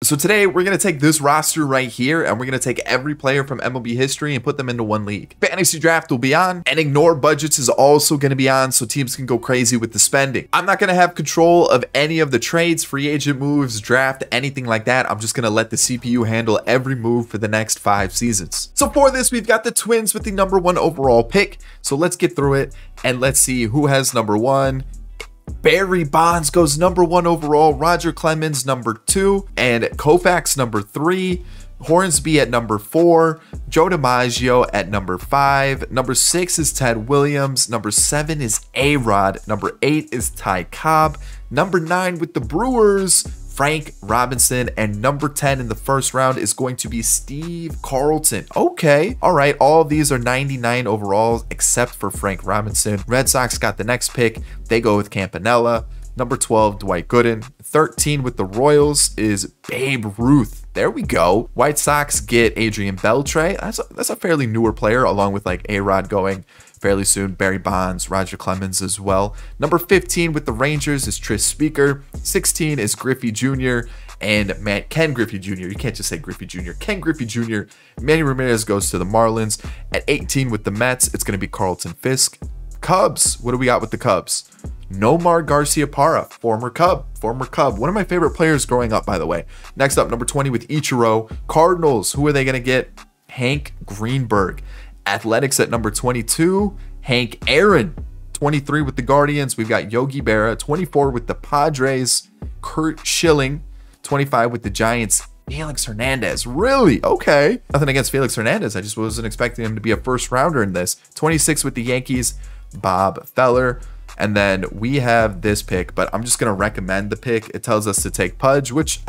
So today we're going to take this roster right here and we're going to take every player from MLB history and put them into one league. Fantasy draft will be on, and ignore budgets is also going to be on so teams can go crazy with the spending. I'm not going to have control of any of the trades, free agent moves, draft, anything like that. I'm just going to let the CPU handle every move for the next 5 seasons. So for this, we've got the Twins with the #1 overall pick. So let's get through it and let's see who has #1. Barry Bonds goes #1 overall, Roger Clemens #2, and Koufax #3, Hornsby at #4, Joe DiMaggio at #5, #6 is Ted Williams, #7 is A-Rod, #8 is Ty Cobb, #9 with the Brewers, Frank Robinson, and #10 in the first round is going to be Steve Carlton. Okay, all right, all of these are 99 overalls except for Frank Robinson. Red Sox got the next pick. They go with Campanella. #12, Dwight Gooden. 13 with the Royals is Babe Ruth. There we go. White Sox get Adrian Beltre. That's a fairly newer player, along with like A-Rod going fairly soon. Barry Bonds, Roger Clemens as well. #15 with the Rangers is Tris Speaker. 16 is Griffey Jr. and Ken Griffey Jr. You can't just say Griffey Jr. Ken Griffey Jr. Manny Ramirez goes to the Marlins. At 18 with the Mets, it's going to be Carlton Fisk. Cubs, what do we got with the Cubs? Nomar Garciaparra, former Cub. One of my favorite players growing up, by the way. Next up, #20 with Ichiro. Cardinals, who are they going to get? Hank Greenberg. Athletics at #22, Hank Aaron. 23 with the Guardians, we've got Yogi Berra. 24 with the Padres, Kurt Schilling. 25 with the Giants, Felix Hernandez. Really? Okay. Nothing against Felix Hernandez. I just wasn't expecting him to be a first rounder in this. 26 with the Yankees, Bob Feller. And then we have this pick, but I'm just going to recommend the pick. It tells us to take Pudge, which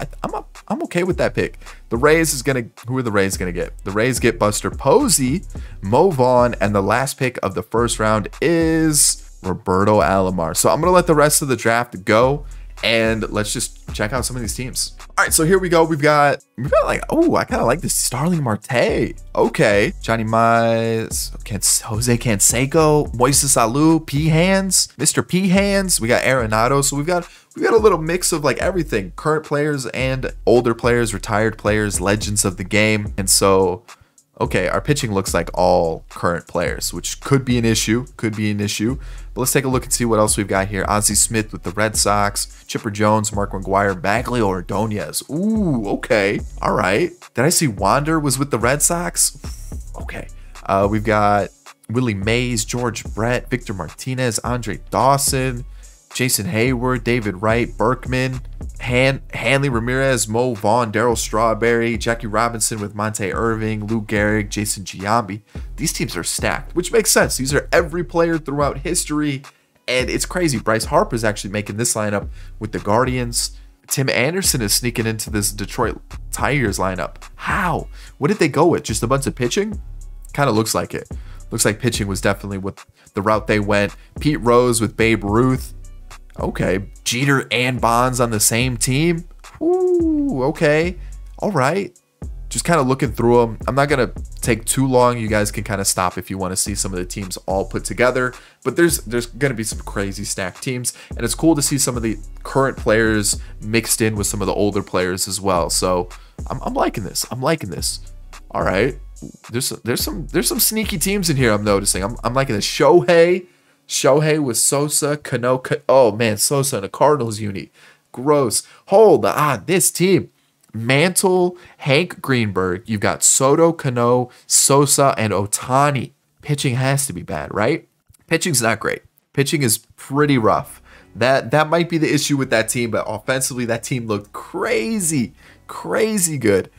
I'm okay with that pick. The Rays is going to, who are the Rays going to get? The Rays get Buster Posey, Mo Vaughn, and the last pick of the first round is Roberto Alomar. So I'm going to let the rest of the draft go, and let's just check out some of these teams. All right, so here we go. We've got like, oh, I kind of like this Starling Marte. Okay. Johnny Mize, Jose Canseco, Moises Alou, P-Hands, Mr. P-Hands. We got Arenado. So we've got a little mix of like everything. Current players and older players, retired players, legends of the game. And so, okay, our pitching looks like all current players, which could be an issue. But let's take a look and see what else we've got here. Ozzie Smith with the Red Sox, Chipper Jones, Mark McGwire, Bagley Ordonez. Ooh, okay. All right. Did I see Wander was with the Red Sox? Okay. We've got Willie Mays, George Brett, Victor Martinez, Andre Dawson, Jason Hayward, David Wright, Berkman, Hanley Ramirez, Mo Vaughn, Darryl Strawberry, Jackie Robinson with Monte Irving, Lou Gehrig, Jason Giambi. These teams are stacked, which makes sense. These are every player throughout history, and it's crazy. Bryce Harper is actually making this lineup with the Guardians. Tim Anderson is sneaking into this Detroit Tigers lineup. How? What did they go with? Just a bunch of pitching? Kind of looks like it. Looks like pitching was definitely what the route they went. Pete Rose with Babe Ruth. Okay, Jeter and Bonds on the same team. Ooh, okay. All right. Just kind of looking through them. I'm not going to take too long. You guys can kind of stop if you want to see some of the teams all put together. But there's going to be some crazy stacked teams. And it's cool to see some of the current players mixed in with some of the older players as well. So I'm liking this. I'm liking this. All right. There's some sneaky teams in here I'm noticing. I'm liking this. Shohei with Sosa, Cano. Oh man, Sosa in a Cardinals uni. Gross. Hold on, this team. Mantle, Hank Greenberg. You've got Soto, Cano, Sosa, and Ohtani. Pitching has to be bad, right? Pitching's not great. Pitching is pretty rough. That might be the issue with that team, but offensively, that team looked crazy good.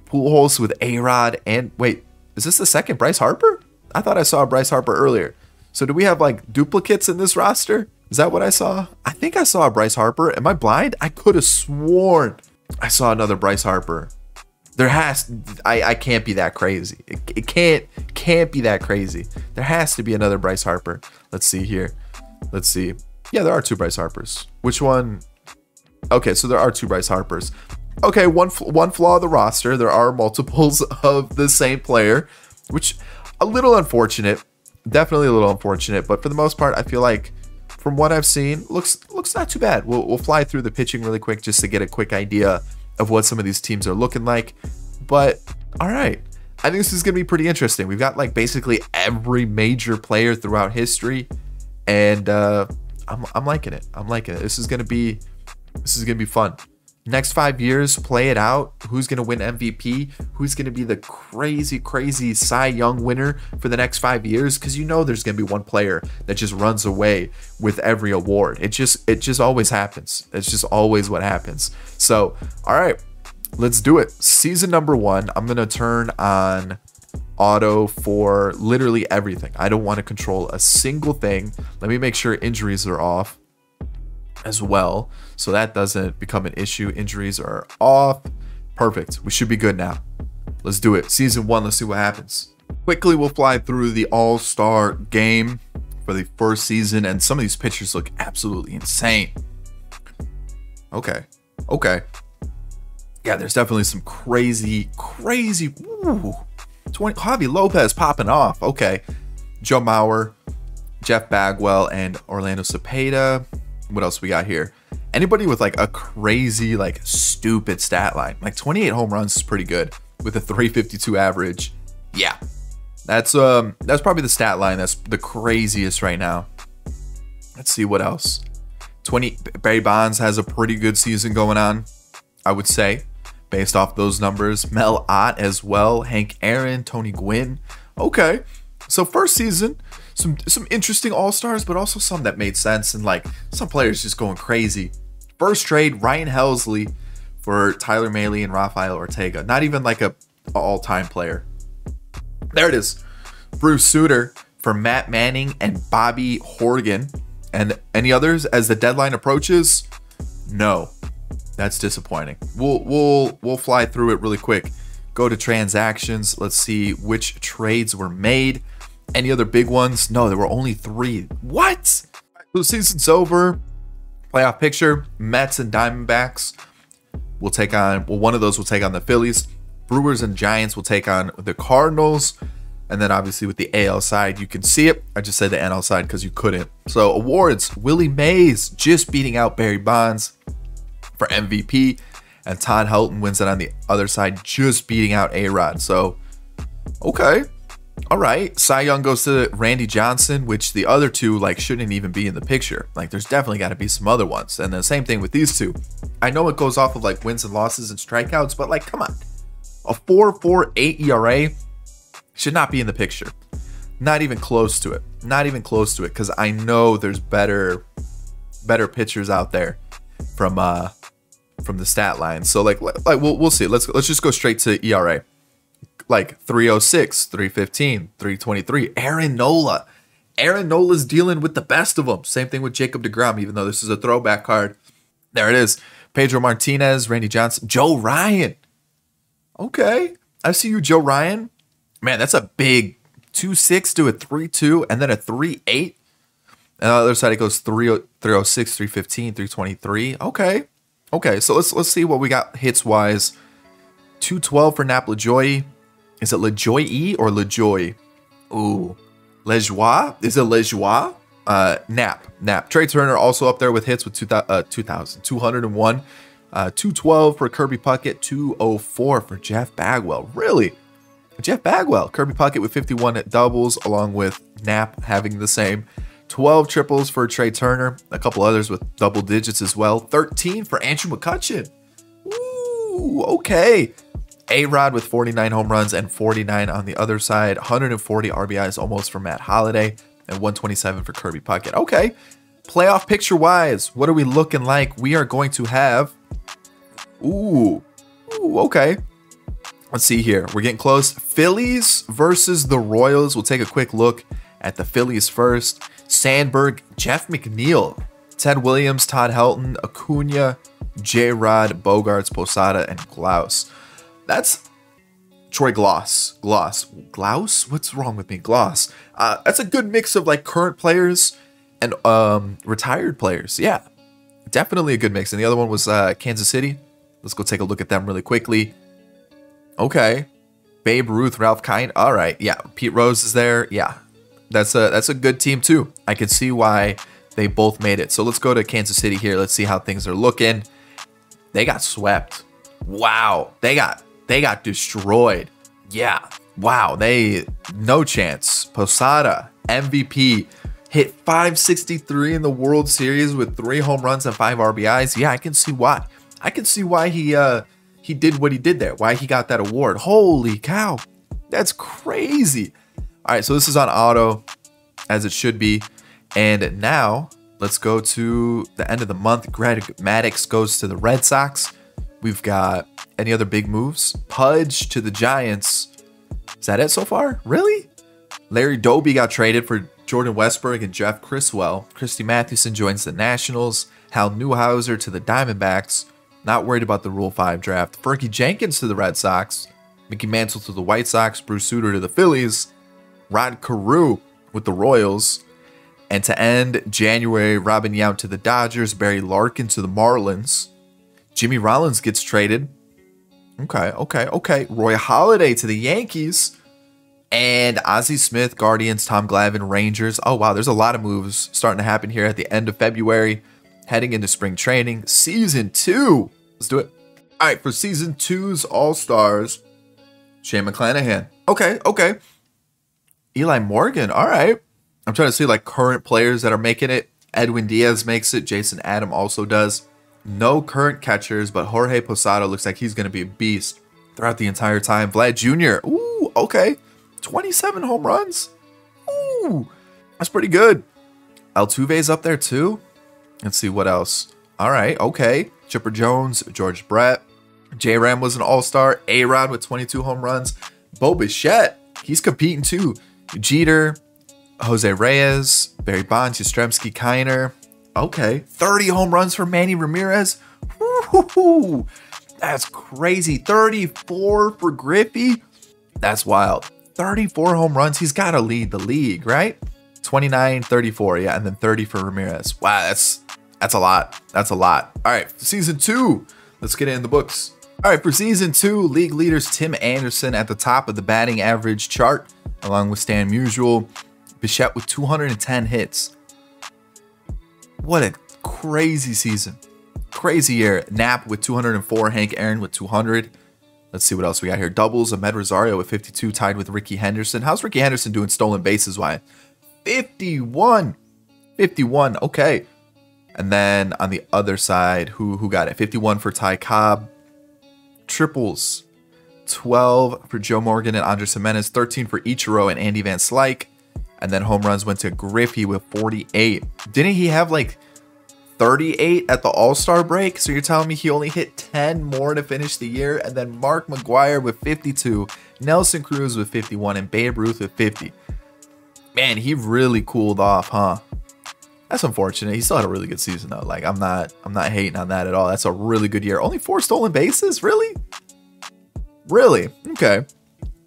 Pujols with A-Rod and wait, is this the second Bryce Harper? I thought I saw Bryce Harper earlier. So do we have like duplicates in this roster? Is that what I saw? I think I saw a Bryce Harper. Am I blind? I could have sworn I saw another Bryce Harper. I can't be that crazy. It can't be that crazy. There has to be another Bryce Harper. Let's see here. Let's see. Yeah, there are 2 Bryce Harpers. Which one? Okay, so there are 2 Bryce Harpers. Okay, one flaw of the roster. There are multiples of the same player, which a little unfortunate. Definitely a little unfortunate, but for the most part, I feel like from what I've seen, looks not too bad. We'll fly through the pitching really quick just to get a quick idea of what some of these teams are looking like. But all right, I think this is going to be pretty interesting. We've got like basically every major player throughout history, and I'm liking it. I'm liking it. This is gonna be fun. Next 5 years, play it out. Who's gonna win MVP? Who's gonna be the crazy Cy Young winner for the next 5 years? Because you know there's gonna be one player that just runs away with every award. It just always happens. It's just always what happens. So all right, let's do it. Season number 1. I'm gonna turn on auto for literally everything. I don't want to control a single thing. Let me make sure injuries are off as well, so that doesn't become an issue. Injuries are off. Perfect. We should be good now. Let's do it. Season 1. Let's see what happens. Quickly, we'll fly through the all-star game for the first season, and some of these pictures look absolutely insane. Okay. Yeah, there's definitely some crazy. Ooh. Javi Lopez popping off. Okay. Joe Mauer, Jeff Bagwell, and Orlando Cepeda. What else we got here? Anybody with like a crazy, like stupid stat line. Like 28 home runs is pretty good with a 352 average. Yeah. That's probably the stat line that's the craziest right now. Let's see what else. Barry Bonds has a pretty good season going on, I would say, based off those numbers. Mel Ott as well. Hank Aaron, Tony Gwynn. Okay, so first season, some interesting all-stars, but also some that made sense, and like some players just going crazy. First trade, Ryan Helsley for Tyler Mahle and Rafael Ortega. Not even like a all-time player. There it is. Bruce Sutter for Matt Manning and Bobby Horgan. And any others as the deadline approaches? No. That's disappointing. We'll fly through it really quick. Go to transactions. Let's see which trades were made. Any other big ones? No, there were only 3. What? So the season's over. Playoff picture. Mets and Diamondbacks will take on, well, one of those will take on the Phillies. Brewers and Giants will take on the Cardinals. And then obviously with the AL side, you can see it. I just said the NL side because you couldn't. So awards, Willie Mays just beating out Barry Bonds for MVP, and Todd Helton wins it on the other side, just beating out A-Rod. So, okay. All right. Cy Young goes to Randy Johnson, which the other two like shouldn't even be in the picture. Like there's definitely got to be some other ones. And the same thing with these two. I know it goes off of like wins and losses and strikeouts, but like, come on. A 4.48 ERA should not be in the picture. Not even close to it. Not even close to it, because I know there's better pitchers out there from the stat line. So like we'll see. Let's just go straight to ERA. Like 306, 315, 323. Aaron Nola. Aaron Nola's dealing with the best of them. Same thing with Jacob deGrom, even though this is a throwback card. There it is. Pedro Martinez, Randy Johnson, Joe Ryan. Okay. I see you, Joe Ryan. Man, that's a big 2.6 to a 3.2 and then a 3.8. And on the other side, it goes 306, 315, 323. Okay. Okay, so let's see what we got hits wise. 212 for Nap LaJoie. Is it LaJoie or LaJoie? Ooh. LeJoie? Is it LeJoie? Nap. Trey Turner also up there with hits with 201. 212 for Kirby Puckett. 204 for Jeff Bagwell. Really? Jeff Bagwell. Kirby Puckett with 51 doubles, along with Nap having the same. 12 triples for Trey Turner. A couple others with double digits as well. 13 for Andrew McCutchen. Ooh, okay. A-Rod with 49 home runs and 49 on the other side. 140 RBIs almost for Matt Holliday and 127 for Kirby Puckett. Okay. Playoff picture-wise, what are we looking like? We are going to have... Ooh, okay. Let's see here. We're getting close. Phillies versus the Royals. We'll take a quick look at the Phillies first. Sandberg, Jeff McNeil, Ted Williams, Todd Helton, Acuna, J-Rod, Bogarts, Posada, and Glaus. That's Troy Glaus. Glaus? What's wrong with me? Glaus. That's a good mix of like current players and retired players. Yeah, definitely a good mix. And the other one was Kansas City. Let's go take a look at them really quickly. Okay. Babe Ruth, Ralph Kine. All right. Yeah. Pete Rose is there. Yeah. That's a good team too. I can see why they both made it. So let's go to Kansas City here. Let's see how things are looking. They got swept. Wow, they got destroyed. Yeah, wow, no chance. Posada, MVP, hit 563 in the World Series with 3 home runs and 5 RBIs. Yeah, I can see why. I can see why he did what he did there. Why he got that award. Holy cow, that's crazy. All right, so this is on auto, as it should be. And now let's go to the end of the month. Greg Maddux goes to the Red Sox. We've got any other big moves? Pudge to the Giants. Is that it so far? Really? Larry Doby got traded for Jordan Westburg and Jeff Criswell. Christy Mathewson joins the Nationals. Hal Newhouser to the Diamondbacks. Not worried about the Rule 5 draft. Fergie Jenkins to the Red Sox. Mickey Mantle to the White Sox. Bruce Sutter to the Phillies. Rod Carew with the Royals. And to end January, Robin Yount to the Dodgers. Barry Larkin to the Marlins. Jimmy Rollins gets traded. Okay. Roy Halladay to the Yankees. And Ozzie Smith, Guardians. Tom Glavine, Rangers. Oh, wow. There's a lot of moves starting to happen here at the end of February. Heading into spring training. Season 2. Let's do it. All right. For Season 2's All-Stars, Shane McClanahan. Okay. Eli Morgan. All right. I'm trying to see like current players that are making it. Edwin Diaz makes it. Jason Adam also does. No current catchers, but Jorge Posada looks like he's going to be a beast throughout the entire time. Vlad Jr. Ooh, okay. 27 home runs. Ooh, that's pretty good. Altuve's up there too. Let's see what else. All right, okay. Chipper Jones, George Brett. J-Ram was an all-star. A-Rod with 22 home runs. Bo Bichette, he's competing too. Jeter, Jose Reyes, Barry Bonds, Yastrzemski, Kiner. Okay, 30 home runs for Manny Ramirez. Woo-hoo-hoo. That's crazy. 34 for Griffey. That's wild. 34 home runs. He's got to lead the league, right? 29, 34, yeah, and then 30 for Ramirez. Wow, that's a lot. That's a lot. All right, Season 2. Let's get it in the books. All right, for Season 2, league leaders Tim Anderson at the top of the batting average chart, along with Stan Musial. Bichette with 210 hits. What a crazy season. Crazy year. Knapp with 204. Hank Aaron with 200. Let's see what else we got here. Doubles. Ahmed Rosario with 52, tied with Ricky Henderson. How's Ricky Henderson doing stolen bases wise? 51. 51. Okay. And then on the other side, who got it? 51 for Ty Cobb. Triples. 12 for Joe Morgan and Andres Gimenez. 13 for Ichiro and Andy Van Slyke. And then home runs went to Griffey with 48. Didn't he have like 38 at the All-Star break? So you're telling me he only hit 10 more to finish the year? And then Mark McGwire with 52, Nelson Cruz with 51, and Babe Ruth with 50. Man, he really cooled off, huh? That's unfortunate. He still had a really good season though. Like I'm not hating on that at all. That's a really good year. Only 4 stolen bases? Really? Really? Okay.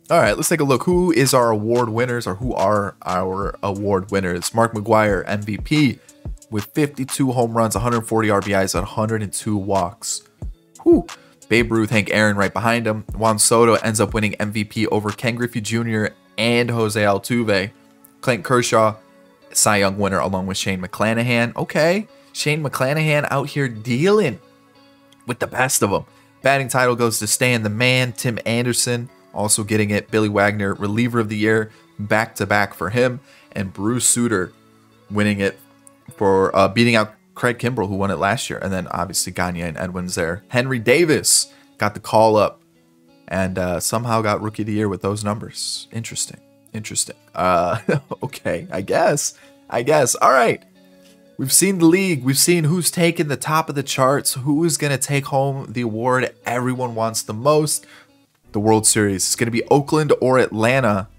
All right, let's take a look. Who is our award winners, or who are our award winners? Mark McGwire, MVP, with 52 home runs, 140 RBIs, and 102 walks. Whew. Babe Ruth, Hank Aaron right behind him. Juan Soto ends up winning MVP over Ken Griffey Jr. and Jose Altuve. Clayton Kershaw, Cy Young winner along with Shane McClanahan. Okay, Shane McClanahan out here dealing with the best of them. Batting title goes to Stan the Man. Tim Anderson also getting it. Billy Wagner, reliever of the year, back-to-back for him. And Bruce Sutter winning it for beating out Craig Kimbrell, who won it last year. And then obviously Gagne and Edwin's there. Henry Davis got the call up and somehow got Rookie of the Year with those numbers. Interesting. Okay, I guess. All right. We've seen the league. We've seen who's taken the top of the charts. Who is going to take home the award everyone wants the most? The World Series. It's going to be Oakland or Atlanta.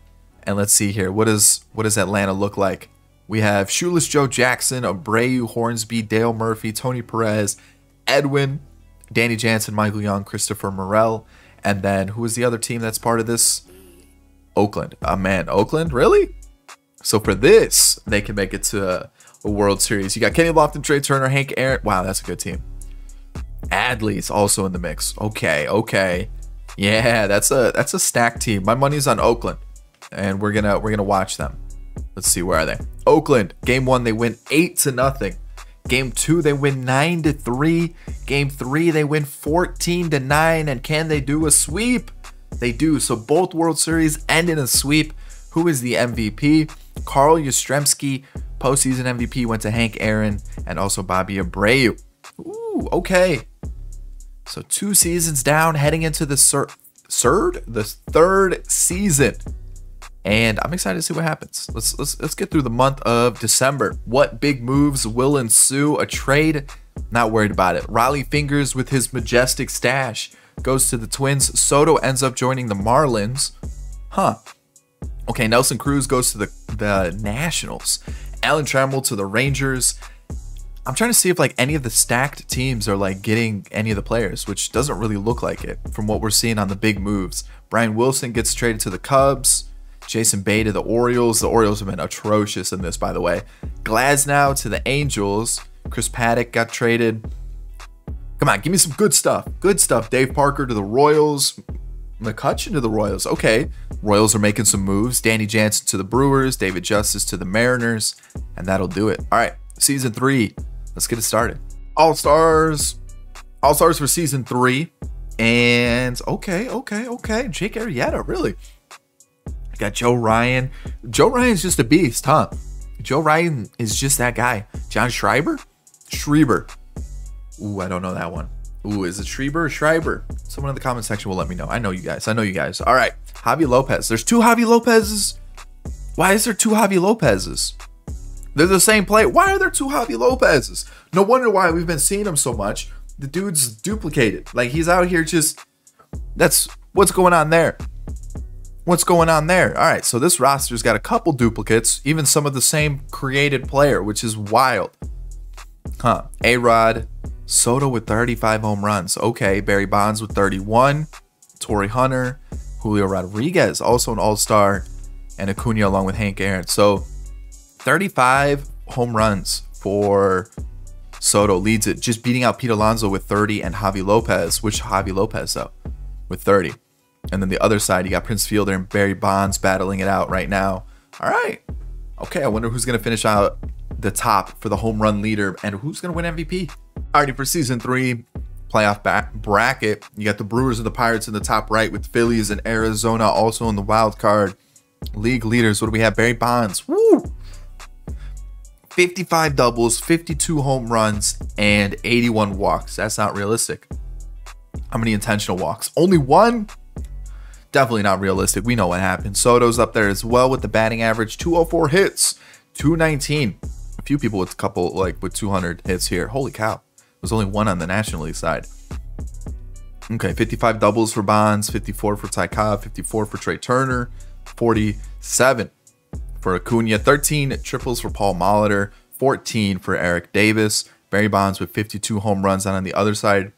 And let's see here. What does Atlanta look like? We have Shoeless Joe Jackson, Abreu, Hornsby, Dale Murphy, Tony Perez, Edwin, Danny Jansen, Michael Young, Christopher Morel. And then who is the other team that's part of this? Oakland. Man, Oakland? Really? So for this, they can make it to a World Series. You got Kenny Lofton, Trey Turner, Hank Aaron. Wow, that's a good team. Adley's also in the mix. Okay. Yeah, that's a stacked team. My money's on Oakland, and we're gonna watch them. Let's see, where are they? Oakland, game 1, they win 8-0. Game 2, they win 9-3. Game 3, they win 14-9. And can they do a sweep? They do. So both World Series end in a sweep. Who is the MVP? Carl Yastrzemski, postseason MVP, went to Hank Aaron and also Bobby Abreu. Ooh, okay. So 2 seasons down, heading into the third season. And I'm excited to see what happens. Let's get through the month of December. What big moves will ensue? A trade? Not worried about it. Raleigh Fingers with his majestic stash goes to the Twins. Soto ends up joining the Marlins. Huh. Okay, Nelson Cruz goes to the Nationals. Alan Trammell to the Rangers. I'm trying to see if like any of the stacked teams are like getting any of the players, which doesn't really look like it from what we're seeing on the big moves. Brian Wilson gets traded to the Cubs. Jason Bay to the Orioles. The Orioles have been atrocious in this, by the way. Glasnow to the Angels. Chris Paddock got traded. Come on, give me some good stuff. Good stuff. Dave Parker to the Royals. McCutcheon to the Royals. Okay. Royals are making some moves. Danny Jansen to the Brewers. David Justice to the Mariners. And that'll do it. All right. Season 3. Let's get it started. All-Stars. All-Stars for Season 3. And okay. Jake Arrieta, really. Got Joe Ryan. Joe Ryan's just a beast, huh? Joe Ryan is just that guy. John Schreiber? Schreiber. Ooh, I don't know that one. Ooh, is it Schreiber or Schreiber? Someone in the comment section will let me know. I know you guys. All right. Javi Lopez. There's 2 Javi Lopez's. Why is there 2 Javi Lopez's? They're the same player. Why are there 2 Javi Lopez's? No wonder why we've been seeing him so much. The dude's duplicated. Like, he's out here just... That's... What's going on there? What's going on there? All right, so this roster's got a couple duplicates, even some of the same created player, which is wild. Huh. A-Rod, Soto with 35 home runs. Okay, Barry Bonds with 31. Torrey Hunter, Julio Rodriguez, also an all-star, and Acuna along with Hank Aaron. So 35 home runs for Soto leads it, just beating out Pete Alonso with 30 and Javi Lopez, which Javi Lopez, though, with 30. And then the other side, you got Prince Fielder and Barry Bonds battling it out right now. All right. Okay, I wonder who's going to finish out the top for the home run leader and who's going to win MVP. Alrighty, for Season 3 playoff bracket, you got the Brewers and the Pirates in the top right with Phillies and Arizona also in the wild card. League leaders, what do we have? Barry Bonds. Woo! 55 doubles, 52 home runs, and 81 walks. That's not realistic. How many intentional walks? Only 1? Definitely not realistic. We know what happened. Soto's up there as well with the batting average. 204 hits, 219. A few people with a couple, like, with 200 hits here. Holy cow. There's only 1 on the National League side. Okay, 55 doubles for Bonds, 54 for Ty Cobb, 54 for Trey Turner, 47 for Acuna, 13 triples for Paul Molitor, 14 for Eric Davis. Barry Bonds with 52 home runs. And on the other side,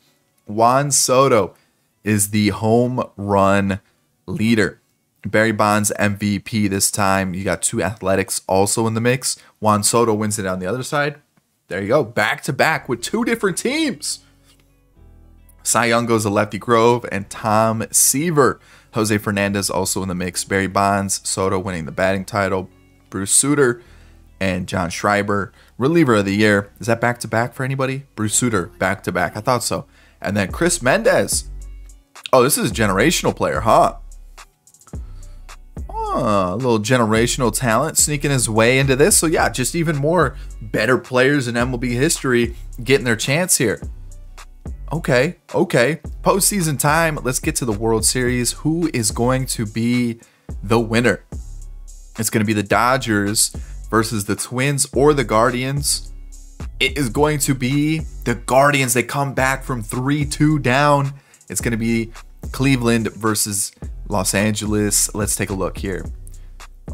Juan Soto is the home run leader. Barry Bonds MVP this time. You got 2 Athletics also in the mix. Juan Soto wins it on the other side. There you go. Back to back with 2 different teams. Cy Young goes to Lefty Grove and Tom Seaver. Jose Fernandez also in the mix. Barry Bonds, Soto winning the batting title. Bruce Sutter and John Schreiber, reliever of the year. Is that back to back for anybody? Bruce Sutter, back to back. I thought so. And then Chris Mendez. Oh, this is a generational player, huh? A little generational talent sneaking his way into this. So yeah, just even more better players in MLB history getting their chance here. Okay. Postseason time. Let's get to the World Series. Who is going to be the winner? It's going to be the Dodgers versus the Twins or the Guardians. It is going to be the Guardians. They come back from 3-2 down. It's going to be Cleveland versus Los Angeles. Let's take a look here.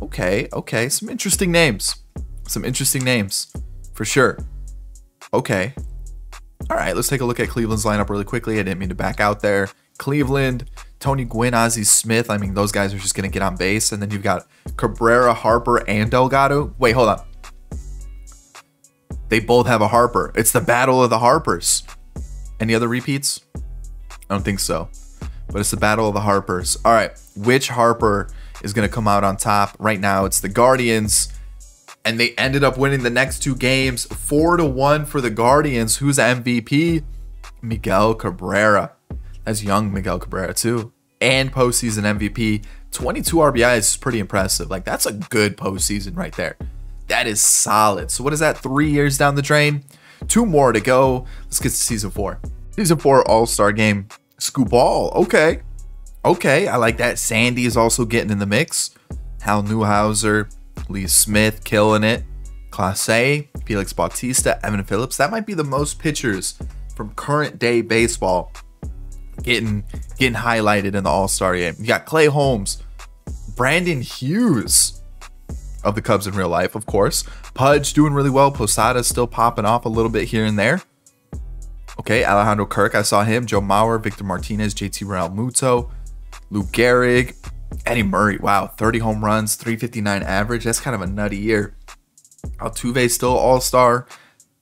Okay. Some interesting names. For sure. Okay. All right, let's take a look at Cleveland's lineup really quickly. I didn't mean to back out there. Cleveland, Tony Gwynn, Ozzie Smith. I mean, those guys are just going to get on base. And then you've got Cabrera, Harper, and Delgado. Wait, hold on. They both have a Harper. It's the battle of the Harpers. Any other repeats? I don't think so. But it's the battle of the Harpers. All right, which Harper is going to come out on top? Right now, it's the Guardians. And they ended up winning the next 2 games, 4-1 for the Guardians. Who's MVP? Miguel Cabrera. That's young Miguel Cabrera too. And postseason MVP. 22 RBIs is pretty impressive. Like, that's a good postseason right there. That is solid. So what is that? 3 years down the drain? 2 more to go. Let's get to season 4. Season 4 All-Star Game. Scoop Ball. Okay. Okay, I like that. Sandy is also getting in the mix. Hal Newhouser, Lee Smith killing it. Clase, Felix Bautista, Evan Phillips. That might be the most pitchers from current day baseball getting highlighted in the All-Star game. You got Clay Holmes, Brandon Hughes of the Cubs in real life, of course. Pudge doing really well. Posada still popping off a little bit here and there. Okay, Alejandro Kirk, I saw him. Joe Mauer, Victor Martinez, JT Realmuto, Lou Gehrig, Eddie Murray. Wow, 30 home runs, 359 average. That's kind of a nutty year. Altuve still all-star.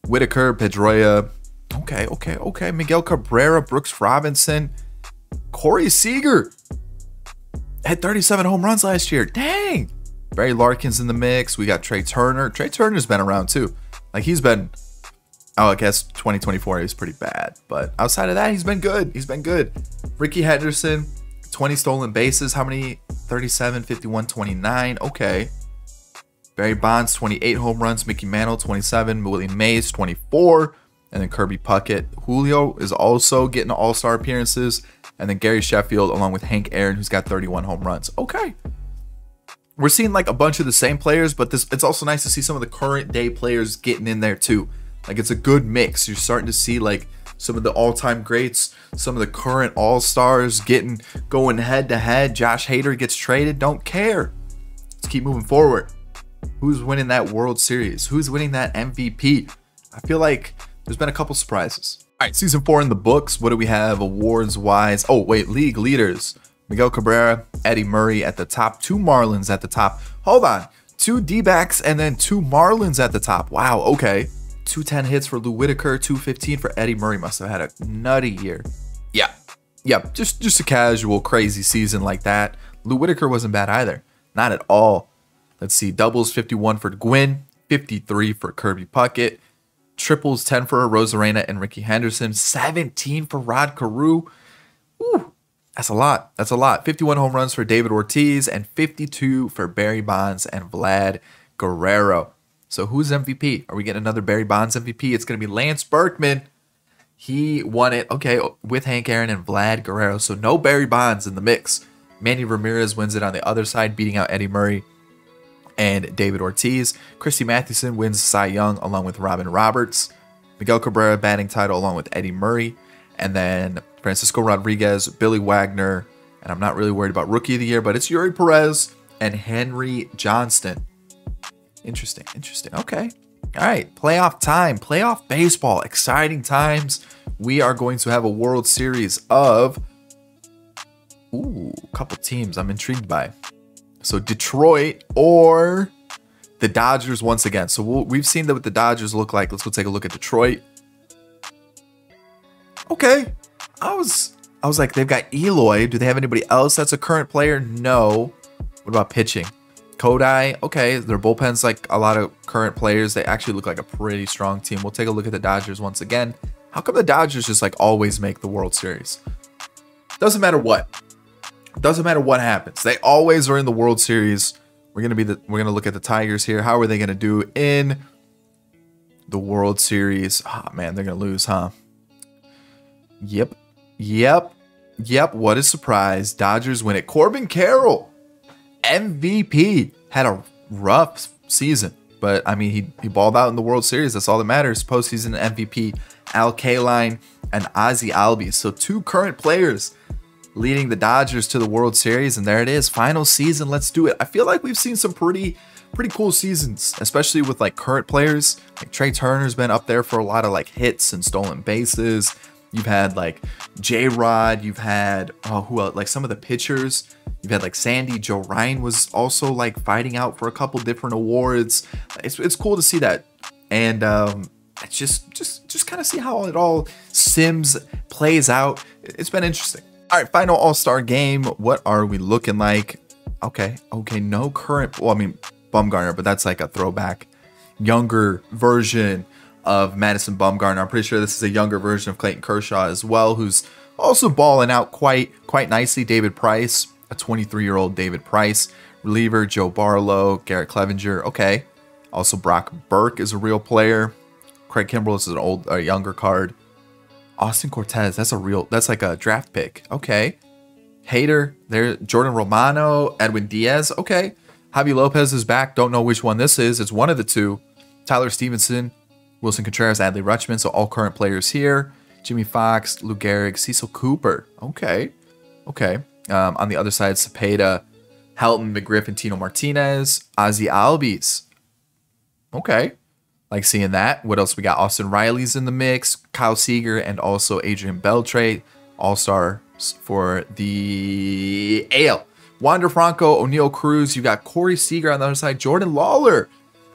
Whitaker, Pedroia. Okay. Miguel Cabrera, Brooks Robinson, Corey Seager had 37 home runs last year. Dang. Barry Larkin's in the mix. We got Trey Turner. Trey Turner's been around too. Like, he's been, oh, I guess 2024 is pretty bad, but outside of that, he's been good. He's been good. Ricky Henderson, 20 stolen bases. How many? 37, 51, 29. Okay. Barry Bonds, 28 home runs. Mickey Mantle, 27. Willie Mays, 24. And then Kirby Puckett. Julio is also getting all-star appearances. And then Gary Sheffield along with Hank Aaron, who's got 31 home runs. Okay. We're seeing like a bunch of the same players, but it's also nice to see some of the current day players getting in there too. Like, it's a good mix. You're starting to see like some of the all-time greats, some of the current all-stars going head to head. Josh Hader gets traded. Don't care. Let's keep moving forward. Who's winning that World Series? Who's winning that MVP? I feel like there's been a couple surprises. All right, season 4 in the books. What do we have awards-wise? Oh, wait, league leaders. Miguel Cabrera, Eddie Murray at the top. 2 Marlins at the top. Hold on. 2 D-backs and then 2 Marlins at the top. Wow, okay. 210 hits for Lou Whitaker, 215 for Eddie Murray. Must have had a nutty year. Yeah, just a casual, crazy season like that. Lou Whitaker wasn't bad either. Not at all. Let's see. Doubles, 51 for Gwynn, 53 for Kirby Puckett. Triples, 10 for Rosarena and Ricky Henderson. 17 for Rod Carew. Ooh, that's a lot. That's a lot. 51 home runs for David Ortiz and 52 for Barry Bonds and Vlad Guerrero. So who's MVP? Are we getting another Barry Bonds MVP? It's going to be Lance Berkman. He won it, okay, with Hank Aaron and Vlad Guerrero. So no Barry Bonds in the mix. Manny Ramirez wins it on the other side, beating out Eddie Murray and David Ortiz. Christy Mathewson wins Cy Young along with Robin Roberts. Miguel Cabrera batting title along with Eddie Murray. And then Francisco Rodriguez, Billy Wagner, and I'm not really worried about Rookie of the Year, but it's Yuri Perez and Henry Johnston. Interesting. Okay. All right. Playoff time. Playoff baseball. Exciting times. We are going to have a World Series of a couple teams I'm intrigued by. So Detroit or the Dodgers once again. So we've seen what the Dodgers look like. Let's go take a look at Detroit. Okay. I was like, they've got Eloy. Do they have anybody else that's a current player? No. What about pitching? Kodai. Okay. Their bullpen's like a lot of current players. They actually look like a pretty strong team. We'll take a look at the Dodgers once again. How come the Dodgers just like always make the World Series? Doesn't matter what. Doesn't matter what happens. They always are in the World Series. We're gonna look at the Tigers here. How are they gonna do in the World Series? Oh man, they're gonna lose, huh? Yep. What a surprise. Dodgers win it. Corbin Carroll, MVP, had a rough season, but I mean he balled out in the World Series. That's all that matters. Postseason MVP, Al Kaline and Ozzie Albies. So 2 current players leading the Dodgers to the World Series, and there it is. Final season. Let's do it. I feel like we've seen some pretty cool seasons, especially with like current players. Like Trey Turner's been up there for a lot of like hits and stolen bases. You've had like J-Rod. You've had who else? Like some of the pitchers. You've had like Sandy. Joe Ryan was also like fighting out for a couple different awards. It's cool to see that, and just kind of see how it all plays out. It's been interesting. All right, final All-Star game. What are we looking like? Okay, no current. Well, I mean, Bumgarner, but that's like a throwback. younger version of Madison Bumgarner. I'm pretty sure this is a younger version of Clayton Kershaw as well, who's also balling out quite nicely. David Price, a 23-year-old David Price. Reliever, Joe Barlow, Garrett Clevenger. Okay. Also, Brock Burke is a real player. Craig Kimbrell is a younger card. Austin Cortez, that's like a draft pick. Okay. Hader, there. Jordan Romano, Edwin Diaz. Okay. Javi Lopez is back. Don't know which one this is. It's one of the two. Tyler Stevenson, Wilson Contreras, Adley Rutschman. So all current players here. Jimmy Fox, Lou Gehrig, Cecil Cooper. Okay. Okay. On the other side, Cepeda, Helton, McGriff, and Tino Martinez. Ozzie Albies. Okay. Like seeing that. What else we got? Austin Riley's in the mix. Kyle Seager and also Adrian Beltre. All-stars for the AL. Wander Franco, O'Neal Cruz. You got Corey Seager on the other side. Jordan Lawler.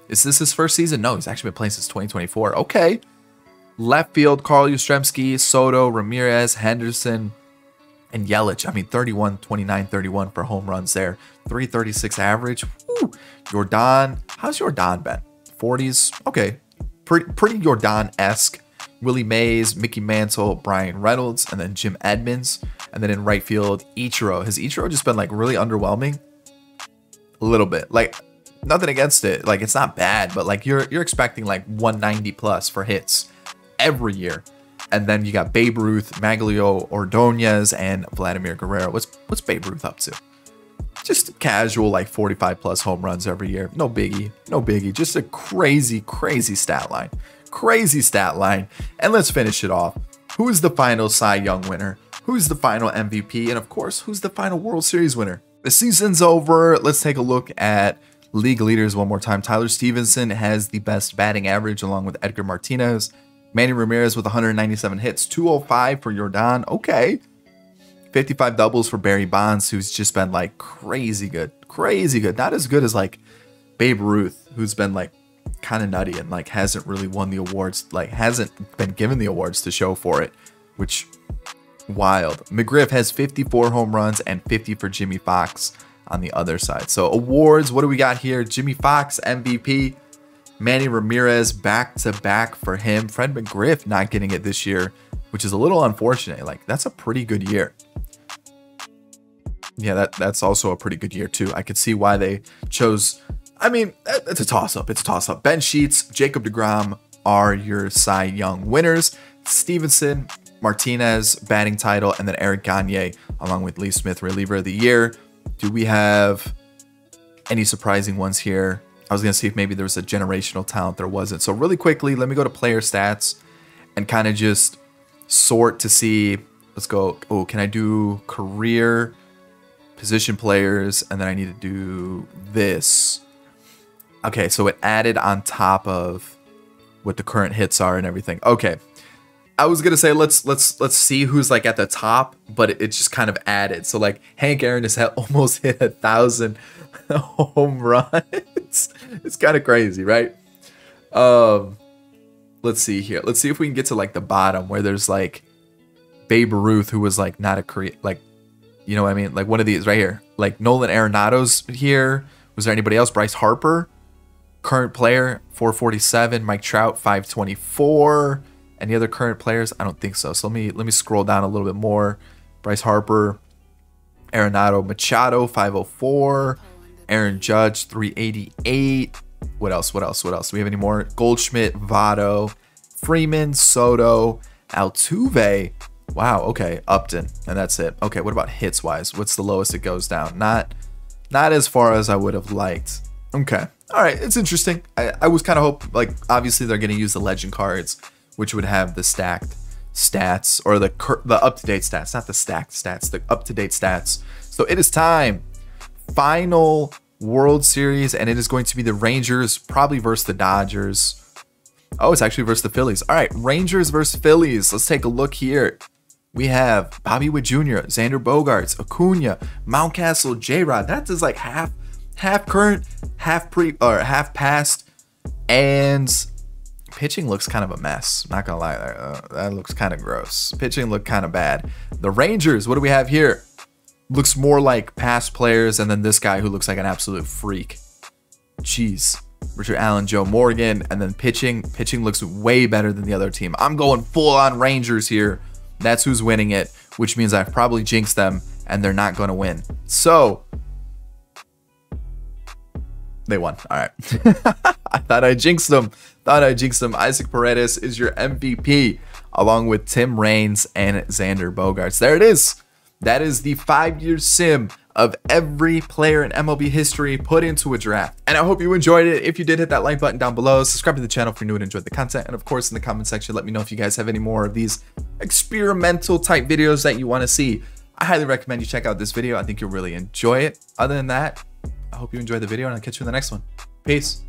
Is this his first season? No, he's actually been playing since 2024. Okay. Left field, Carl Yastrzemski, Soto, Ramirez, Henderson, and Yelich. I mean, 31, 29, 31 for home runs there. 336 average. Woo. Jordan. How's Jordan been? 40s. Okay. Pretty Jordan-esque. Willie Mays, Mickey Mantle, Brian Reynolds, and then Jim Edmonds. And then in right field, Ichiro. Has Ichiro just been like really underwhelming? A little bit. Like, nothing against it. Like, it's not bad, but like you're expecting like 190 plus for hits every year. And then you got Babe Ruth, Maglio Ordonez, and Vladimir Guerrero. What's Babe Ruth up to? Just casual, like 45 plus home runs every year. No biggie. No biggie. Just a crazy, crazy stat line. Crazy stat line. And let's finish it off. Who is the final Cy Young winner? Who's the final MVP? And of course, who's the final World Series winner? The season's over. Let's take a look at league leaders one more time. Tyler Stevenson has the best batting average along with Edgar Martinez. Manny Ramirez with 197 hits. 205 for Jordan. Okay. 55 doubles for Barry Bonds, who's just been like crazy good. Crazy good. Not as good as like Babe Ruth, who's been like kind of nutty and like hasn't really won the awards, like hasn't been given the awards to show for it, which wild. McGriff has 54 home runs and 50 for Jimmy Fox on the other side. So awards, what do we got here? Jimmy Fox MVP, Manny Ramirez back-to-back for him. Fred McGriff not getting it this year, which is a little unfortunate. Like, that's a pretty good year. Yeah, that's also a pretty good year too. I could see why they chose. I mean, it's a toss-up. It's a toss-up. Ben Sheets, Jacob deGrom are your Cy Young winners. Stevenson, Martinez, batting title, and then Eric Gagne, along with Lee Smith, reliever of the year. Do we have any surprising ones here? I was going to see if maybe there was a generational talent. There wasn't. So really quickly, let me go to player stats and kind of just sort to see. Let's go. Oh, can I do career, position players, and then I need to do this. Okay, so it added on top of what the current hits are and everything. Okay. I was gonna say let's see who's like at the top, but it just kind of added. So like Hank Aaron has almost hit 1,000 home runs. It's kind of crazy, right? Let's see here. Let's see if we can get to like the bottom where there's like Babe Ruth, who was like not a like, you know what I mean? Like one of these right here. Like Nolan Arenado's here. Was there anybody else? Bryce Harper, current player, 447. Mike Trout, 524. Any other current players? I don't think so. So let me scroll down a little bit more. Bryce Harper, Arenado, Machado, 504. Aaron Judge, 388. What else? What else? What else? Do we have any more? Goldschmidt, Votto, Freeman, Soto, Altuve. Wow. Okay. Upton. And that's it. Okay. What about hits wise? What's the lowest it goes down? Not as far as I would have liked. Okay. All right. It's interesting. I was kind of hope, like, obviously they're going to use the legend cards, which would have the stacked stats or the up-to-date stats, not the stacked stats, the up-to-date stats. So it is time. Final World Series, and it is going to be the Rangers, probably versus the Dodgers. Oh, it's actually versus the Phillies. All right, Rangers versus Phillies. Let's take a look here. We have Bobby Witt Jr., Xander Bogaerts, Acuna, Mountcastle, J-Rod. That is like half current, half past, and pitching looks kind of a mess. Not gonna lie, that looks kind of gross. Pitching looked kind of bad. The Rangers, what do we have here? Looks more like past players, and then this guy who looks like an absolute freak. Jeez. Richard Allen, Joe Morgan, and then pitching. Pitching looks way better than the other team. I'm going full on Rangers here. That's who's winning it, which means I've probably jinxed them and they're not going to win. So they won. All right. I thought I jinxed them. Isaac Paredes is your MVP, along with Tim Raines and Xander Bogaerts. There it is. That is the 5-year sim of every player in MLB history put into a draft. And I hope you enjoyed it. If you did, hit that like button down below. Subscribe to the channel if you're new and enjoyed the content. And of course, in the comment section, let me know if you guys have any more of these experimental type videos that you want to see. I highly recommend you check out this video. I think you'll really enjoy it. Other than that, I hope you enjoyed the video, and I'll catch you in the next one. Peace.